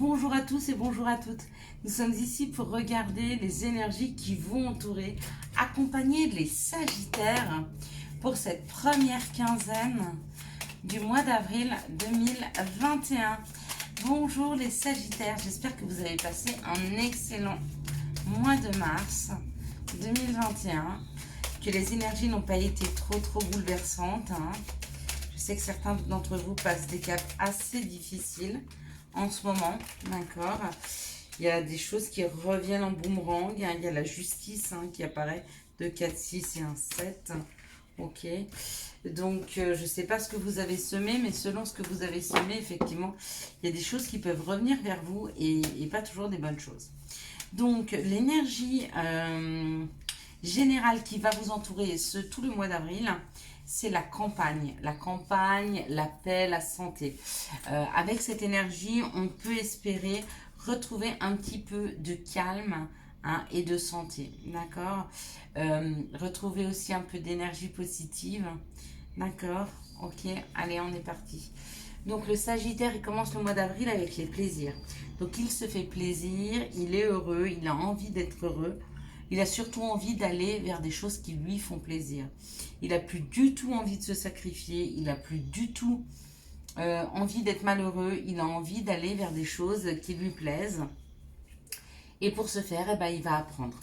Bonjour à tous et bonjour à toutes. Nous sommes ici pour regarder les énergies qui vont entourer, accompagner les Sagittaires pour cette première quinzaine du mois d'avril 2021. Bonjour les Sagittaires, j'espère que vous avez passé un excellent mois de mars 2021, que les énergies n'ont pas été trop bouleversantes. Je sais que certains d'entre vous passent des caps assez difficiles en ce moment, d'accord. Il y a des choses qui reviennent en boomerang, il y a la justice qui apparaît, 2, 4, 6 et un 7, ok. Donc je ne sais pas ce que vous avez semé, mais selon ce que vous avez semé, effectivement, il y a des choses qui peuvent revenir vers vous et pas toujours des bonnes choses. Donc l'énergie générale qui va vous entourer tout le mois d'avril, c'est la campagne, la paix, la santé. Avec cette énergie, on peut espérer retrouver un petit peu de calme et de santé, d'accord. Retrouver aussi un peu d'énergie positive, d'accord. Ok, allez, on est parti. Donc le Sagittaire, il commence le mois d'avril avec les plaisirs. Donc il se fait plaisir, il est heureux, il a envie d'être heureux. Il a surtout envie d'aller vers des choses qui lui font plaisir. Il n'a plus du tout envie de se sacrifier, il n'a plus du tout envie d'être malheureux, il a envie d'aller vers des choses qui lui plaisent. Et pour ce faire, eh ben, il va apprendre.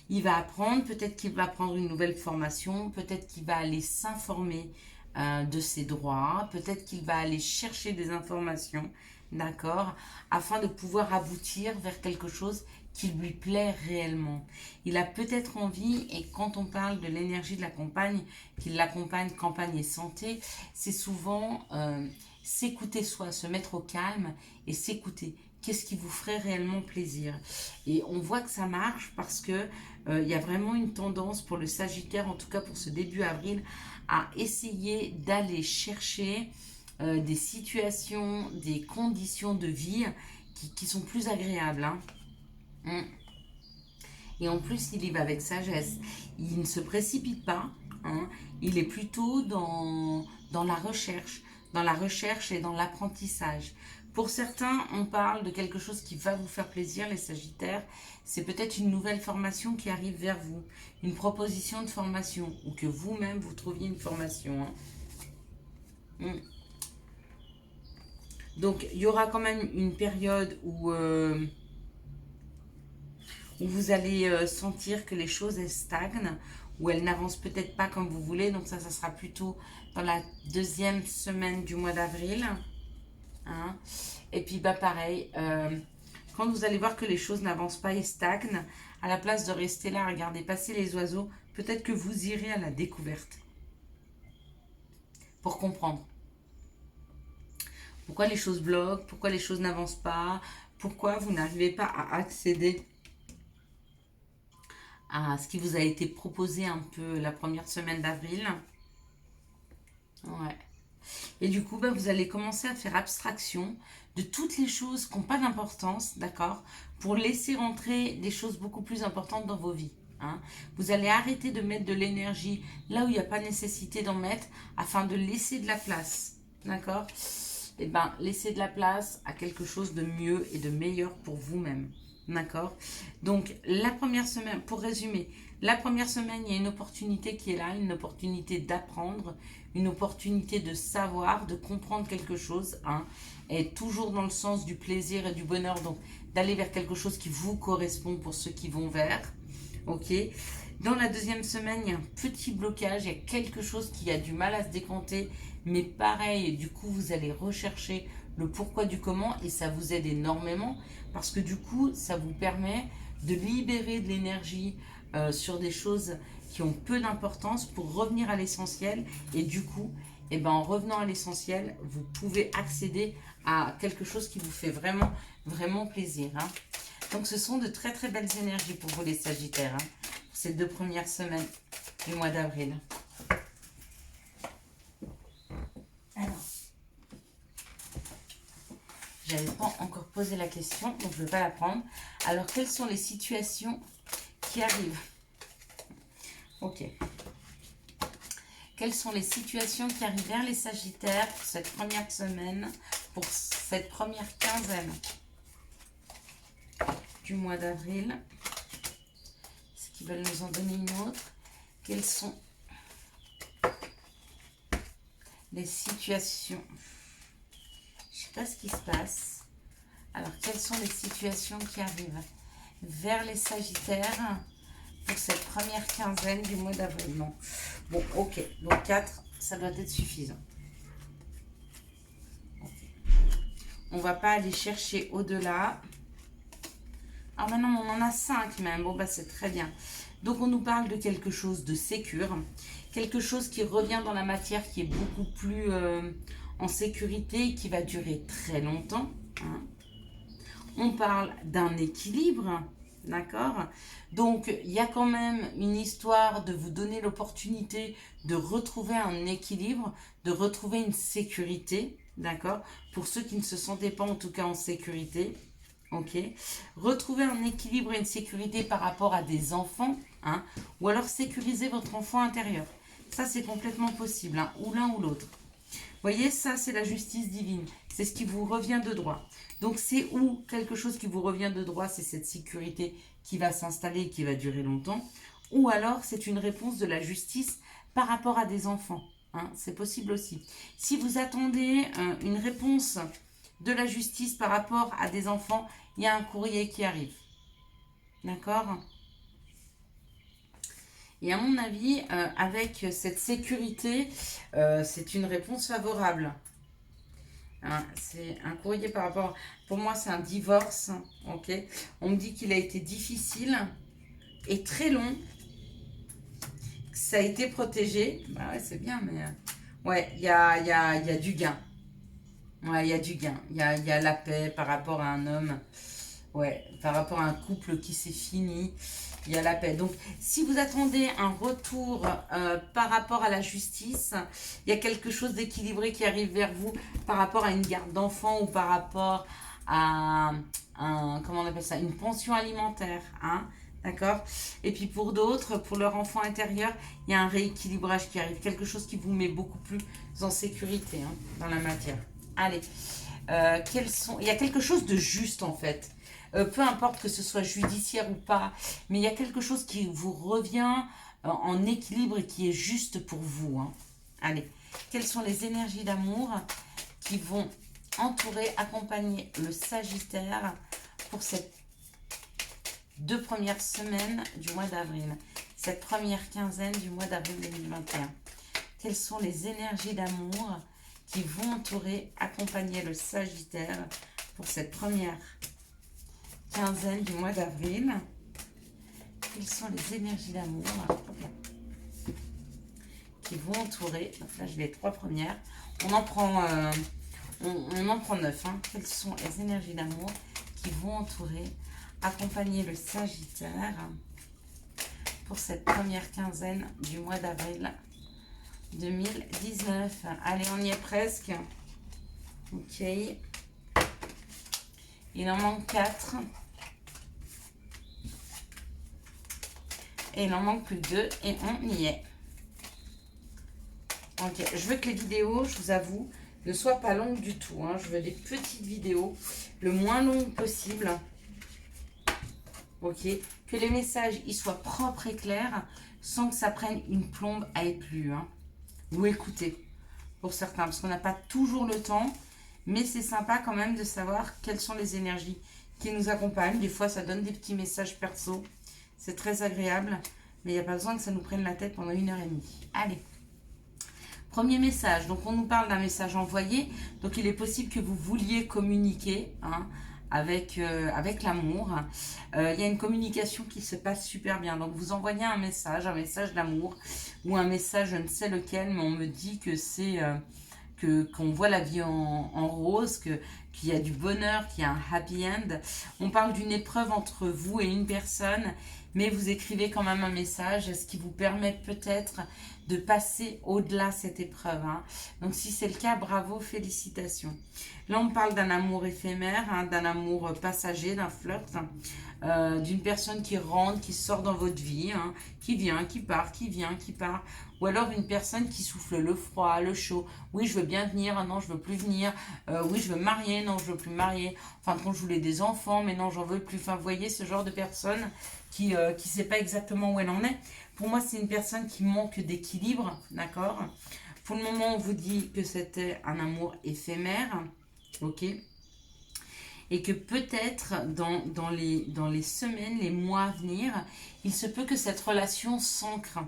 Il va apprendre, peut-être qu'il va prendre une nouvelle formation, peut-être qu'il va aller s'informer de ses droits, peut-être qu'il va aller chercher des informations, d'accord, afin de pouvoir aboutir vers quelque chose qui lui plaît réellement. Il a peut-être envie, et quand on parle de l'énergie de la campagne, qu'il l'accompagne, campagne et santé, c'est souvent s'écouter soi, se mettre au calme et s'écouter. Qu'est-ce qui vous ferait réellement plaisir? Et on voit que ça marche parce que il y a vraiment une tendance pour le Sagittaire, en tout cas pour ce début avril, à essayer d'aller chercher des situations, des conditions de vie qui sont plus agréables. Et en plus, il y va avec sagesse. Il ne se précipite pas. Il est plutôt dans la recherche et dans l'apprentissage. Pour certains, on parle de quelque chose qui va vous faire plaisir, les Sagittaires. C'est peut-être une nouvelle formation qui arrive vers vous, une proposition de formation, ou que vous-même vous trouviez une formation. Donc, il y aura quand même une période où vous allez sentir que les choses elles stagnent, ou elles n'avancent peut-être pas comme vous voulez. Donc ça sera plutôt dans la deuxième semaine du mois d'avril. Et puis bah pareil, quand vous allez voir que les choses n'avancent pas et stagnent, à la place de rester là à regarder passer les oiseaux, peut-être que vous irez à la découverte pour comprendre pourquoi les choses bloquent, pourquoi les choses n'avancent pas, pourquoi vous n'arrivez pas à accéder à ce qui vous a été proposé un peu la première semaine d'avril. Ouais. Et du coup, bah, vous allez commencer à faire abstraction de toutes les choses qui n'ont pas d'importance, d'accord, pour laisser rentrer des choses beaucoup plus importantes dans vos vies. Vous allez arrêter de mettre de l'énergie là où il n'y a pas nécessité d'en mettre afin de laisser de la place, d'accord. Et ben, laissez de la place à quelque chose de mieux et de meilleur pour vous-même. D'accord. Donc, la première semaine, pour résumer, la première semaine, il y a une opportunité qui est là, une opportunité d'apprendre, une opportunité de savoir, de comprendre quelque chose, et toujours dans le sens du plaisir et du bonheur, donc d'aller vers quelque chose qui vous correspond pour ceux qui vont vers. Ok. Dans la deuxième semaine, il y a un petit blocage, il y a quelque chose qui a du mal à se décanter, mais pareil, du coup, vous allez rechercher le pourquoi du comment et ça vous aide énormément parce que du coup, ça vous permet de libérer de l'énergie sur des choses qui ont peu d'importance pour revenir à l'essentiel et du coup, eh ben, en revenant à l'essentiel, vous pouvez accéder à quelque chose qui vous fait vraiment plaisir. Donc, ce sont de très belles énergies pour vous les Sagittaires, pour ces 2 premières semaines du mois d'avril. Alors, j'avais pas encore posé la question, donc je ne vais pas la prendre. Alors, quelles sont les situations qui arrivent? Ok. Quelles sont les situations qui arrivent vers les Sagittaires pour cette première semaine, pour cette première quinzaine? du mois d'avril. Est-ce qu'ils veulent nous en donner une autre? Quelles sont les situations? Je ne sais pas ce qui se passe. Alors, quelles sont les situations qui arrivent vers les Sagittaires pour cette première quinzaine du mois d'avril? Non. Bon, ok. Donc, 4, ça doit être suffisant. Okay. On ne va pas aller chercher au-delà. Ah, maintenant, on en a 5 même. Bon, bah, c'est très bien. Donc, on nous parle de quelque chose de sécure. Quelque chose qui revient dans la matière, qui est beaucoup plus en sécurité, qui va durer très longtemps. Hein. On parle d'un équilibre, d'accord? Donc, il y a quand même une histoire de vous donner l'opportunité de retrouver un équilibre, de retrouver une sécurité, d'accord? Pour ceux qui ne se sentaient pas en tout cas en sécurité, ok? Retrouver un équilibre et une sécurité par rapport à des enfants, hein? Ou alors sécuriser votre enfant intérieur. Ça, c'est complètement possible, hein? Ou l'un ou l'autre. Vous voyez, ça, c'est la justice divine. C'est ce qui vous revient de droit. Donc, c'est où quelque chose qui vous revient de droit, c'est cette sécurité qui va s'installer et qui va durer longtemps. Ou alors, c'est une réponse de la justice par rapport à des enfants. Hein, c'est possible aussi. Si vous attendez une réponse de la justice par rapport à des enfants, il y a un courrier qui arrive. D'accord ? Et à mon avis, avec cette sécurité, c'est une réponse favorable. Hein, c'est un courrier par rapport... Pour moi, c'est un divorce. Ok. On me dit qu'il a été difficile et très long. Ça a été protégé. Bah ouais, c'est bien, mais... ouais, il y a du gain. Ouais, il y a du gain. Il y a la paix par rapport à un homme. Ouais, par rapport à un couple qui s'est fini. Il y a la paix. Donc, si vous attendez un retour par rapport à la justice, il y a quelque chose d'équilibré qui arrive vers vous par rapport à une garde d'enfants ou par rapport à comment on appelle ça, une pension alimentaire. Hein, d'accord? Et puis pour d'autres, pour leur enfant intérieur, il y a un rééquilibrage qui arrive. Quelque chose qui vous met beaucoup plus en sécurité hein, dans la matière. Allez, il y a quelque chose de juste en fait. Peu importe que ce soit judiciaire ou pas, mais il y a quelque chose qui vous revient en équilibre et qui est juste pour vous. Hein. Allez, quelles sont les énergies d'amour qui vont entourer, accompagner le Sagittaire pour cette 2 premières semaines du mois d'avril, cette première quinzaine du mois d'avril 2021. Quelles sont les énergies d'amour qui vont entourer, accompagner le Sagittaire pour cette première quinzaine du mois d'avril? Quelles sont les énergies d'amour qui vont entourer? Donc là, j'ai les 3 premières. On en prend 9. Hein. Quelles sont les énergies d'amour qui vont entourer, accompagner le Sagittaire pour cette première quinzaine du mois d'avril 2019? Allez, on y est presque. Ok. Il en manque 4. Et il en manque plus 2 et on y est. Ok, je veux que les vidéos, je vous avoue, ne soient pas longues du tout. Hein. Je veux des petites vidéos, le moins longues possible. Ok, que les messages ils soient propres et clairs, sans que ça prenne une plombe à être lu. Hein. Ou écouter, pour certains, parce qu'on n'a pas toujours le temps. Mais c'est sympa quand même de savoir quelles sont les énergies qui nous accompagnent. Des fois, ça donne des petits messages perso. C'est très agréable, mais il n'y a pas besoin que ça nous prenne la tête pendant 1h30. Allez, premier message. Donc, on nous parle d'un message envoyé. Donc, il est possible que vous vouliez communiquer hein, avec l'amour. Il y a une communication qui se passe super bien. Donc, vous envoyez un message d'amour ou un message, je ne sais lequel, mais on me dit que c'est... qu'on voit la vie en rose, qu'il y a du bonheur, qu'il y a un happy end. On parle d'une épreuve entre vous et une personne mais vous écrivez quand même un message, ce qui vous permet peut-être de passer au-delà cette épreuve. Hein. Donc si c'est le cas, bravo, félicitations. Là, on parle d'un amour éphémère, hein, d'un amour passager, d'un flirt, d'une personne qui rentre, qui sort dans votre vie, hein, qui vient, qui part, qui vient, qui part. Ou alors une personne qui souffle le froid, le chaud. Oui, je veux bien venir, non, je veux plus venir. Oui, je veux me marier, non, je veux plus me marier. Enfin, quand je voulais des enfants, mais non, j'en veux plus. Enfin, vous voyez, ce genre de personne qui sait pas exactement où elle en est. Pour moi, c'est une personne qui manque d'équilibre, d'accord? Pour le moment, on vous dit que c'était un amour éphémère, ok? Et que peut-être dans les semaines, les mois à venir, il se peut que cette relation s'ancre.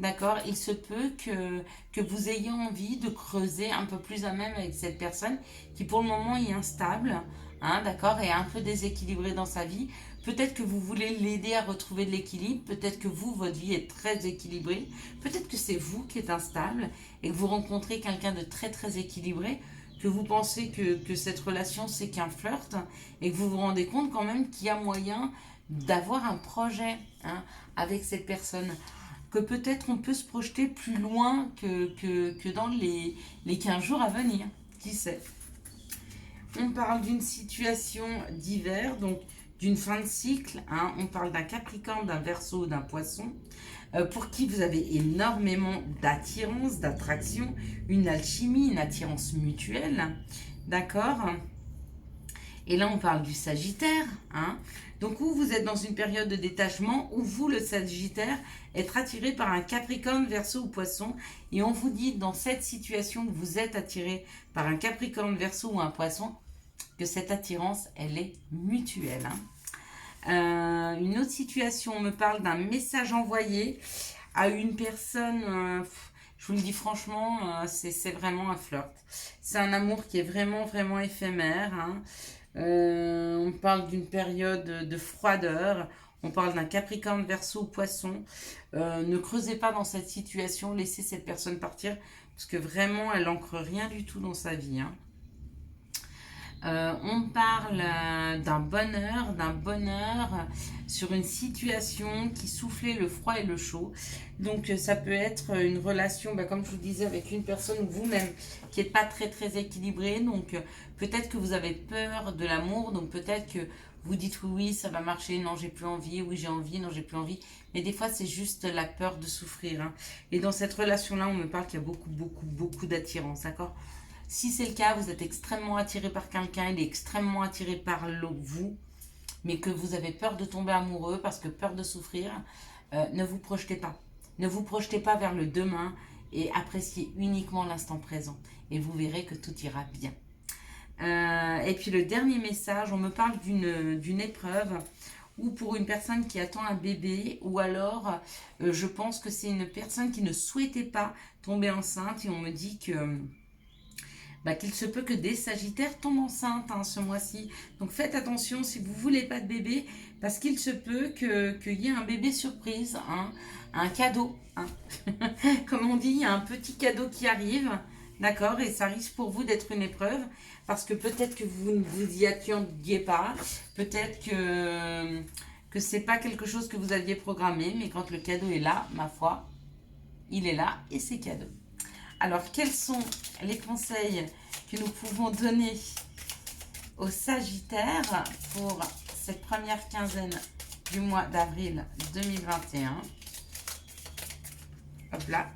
D'accord? Il se peut que vous ayez envie de creuser un peu plus à même avec cette personne qui pour le moment est instable, hein, d'accord, et un peu déséquilibrée dans sa vie. Peut-être que vous voulez l'aider à retrouver de l'équilibre, peut-être que vous, votre vie est très équilibrée, peut-être que c'est vous qui êtes instable et que vous rencontrez quelqu'un de très très équilibré, que vous pensez que cette relation c'est qu'un flirt et que vous vous rendez compte quand même qu'il y a moyen d'avoir un projet, hein, avec cette personne, que peut-être on peut se projeter plus loin que dans les 15 jours à venir, qui sait. On parle d'une situation d'hiver, donc d'une fin de cycle, hein. On parle d'un Capricorne, d'un Verseau, d'un Poisson, pour qui vous avez énormément d'attirance, d'attraction, une alchimie, une attirance mutuelle, d'accord? Et là, on parle du Sagittaire, hein. Donc, où vous êtes dans une période de détachement, où vous, le Sagittaire, êtes attiré par un Capricorne, Verseau ou Poisson. Et on vous dit, dans cette situation, que vous êtes attiré par un Capricorne, Verseau ou un Poisson, que cette attirance, elle est mutuelle, hein. Une autre situation, on me parle d'un message envoyé à une personne, je vous le dis franchement, c'est vraiment un flirt. C'est un amour qui est vraiment, vraiment éphémère, hein. On parle d'une période de froideur. On parle d'un Capricorne, Verseau ou Poisson. Ne creusez pas dans cette situation. Laissez cette personne partir. Parce que vraiment, elle n'ancre rien du tout dans sa vie. Hein. On parle d'un bonheur sur une situation qui soufflait le froid et le chaud. Donc ça peut être une relation, comme je vous disais, avec une personne ou vous-même qui n'est pas très très équilibrée. Donc peut-être que vous avez peur de l'amour, donc peut-être que vous dites oui, ça va marcher, non j'ai plus envie, oui j'ai envie, non j'ai plus envie. Mais des fois c'est juste la peur de souffrir. Hein. Et dans cette relation-là, on me parle qu'il y a beaucoup d'attirance, d'accord? Si c'est le cas, vous êtes extrêmement attiré par quelqu'un, il est extrêmement attiré par vous, mais que vous avez peur de tomber amoureux parce que peur de souffrir, ne vous projetez pas. Ne vous projetez pas vers le demain et appréciez uniquement l'instant présent. Et vous verrez que tout ira bien. Et puis le dernier message, on me parle d'une épreuve ou pour une personne qui attend un bébé, ou alors je pense que c'est une personne qui ne souhaitait pas tomber enceinte et on me dit que qu'il se peut que des Sagittaires tombent enceintes, hein, ce mois-ci. Donc faites attention si vous ne voulez pas de bébé, parce qu'il se peut qu'il y ait un bébé surprise, hein, un cadeau. Hein. Comme on dit, il y a un petit cadeau qui arrive, d'accord, et ça risque pour vous d'être une épreuve, parce que peut-être que vous ne vous y attendiez pas, peut-être que ce n'est pas quelque chose que vous aviez programmé, mais quand le cadeau est là, ma foi, il est là et c'est cadeau. Alors, quels sont les conseils que nous pouvons donner aux Sagittaires pour cette première quinzaine du mois d'avril 2021? Hop là.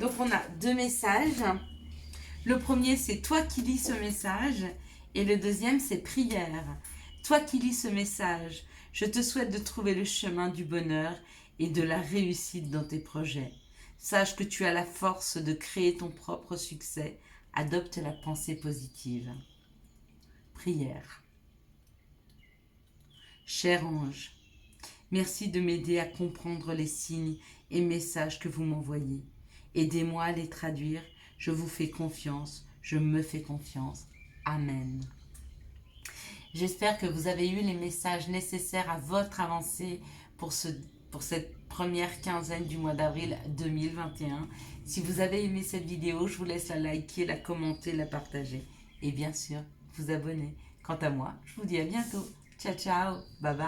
Donc, on a deux messages. Le premier, c'est toi qui lis ce message. Et le deuxième, c'est prière. Toi qui lis ce message, je te souhaite de trouver le chemin du bonheur et de la réussite dans tes projets. Sache que tu as la force de créer ton propre succès. Adopte la pensée positive. Prière. Cher ange, merci de m'aider à comprendre les signes et messages que vous m'envoyez. Aidez-moi à les traduire. Je vous fais confiance. Je me fais confiance. Amen. J'espère que vous avez eu les messages nécessaires à votre avancée pour cette première quinzaine du mois d'avril 2021. Si vous avez aimé cette vidéo, je vous laisse la liker, la commenter, la partager. Et bien sûr, vous abonner. Quant à moi, je vous dis à bientôt. Ciao, ciao. Bye bye.